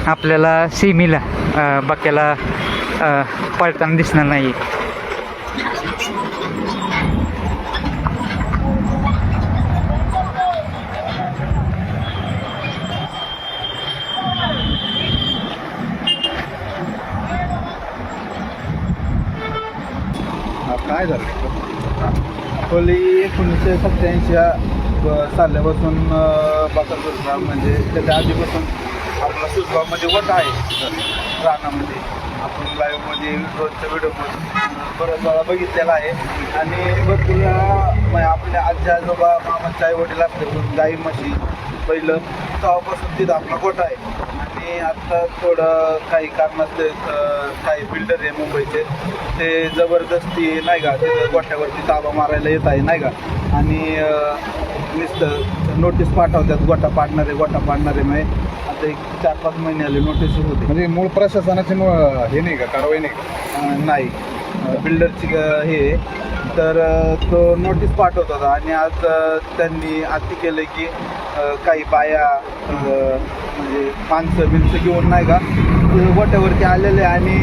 आपल्याला सेमीला बाक्याला पळताना दिसणार नाही. काय झालं खोली 1987 सालापासून बाकर सुजगाव म्हणजे त्याच्या आधीपासून आपला सुजगावमध्ये वट आहे रानामध्ये. आपण लाईव्हमध्ये रोजच्या व्हिडिओमध्ये बऱ्याच वेळा बघितलेला आहे आणि भरपूर आपल्या आजी आजोबा मामाच्या आई वडील असल्यापासून गाई म्हशी पहिलं तेव्हापासून तिथं आपला गोठा आहे. आणि आत्ता थोडं काही कारणास्तव काही बिल्डर आहे मुंबईचे ते जबरदस्ती नाही का तिथं गोठ्यावरती ताबा मारायला येत आहे नाही का. आणि नुसतं नोटीस पाठवतात गोठा पाडणारे म्हणजे आता एक 4-5 महिने आले नोटीस होते. म्हणजे मूळ प्रशासनाची हे नाही का कारवाई नाही का? नाही बिल्डरची हे तर तो नोटीस पाठवत होता. आणि आज त्यांनी अति केलं की काही बाया म्हणजे माणसं घेऊन नाही का गोठ्यावरती आलेले आणि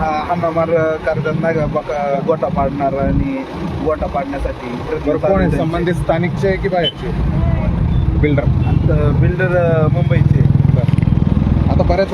हाणामार करतात नाही का गोठा पाडणार आणि गोठा पाडण्यासाठी. कोण संबंधित स्थानिकचे की बाहेरचे बिल्डर? बिल्डर मुंबईचे. आता बऱ्याच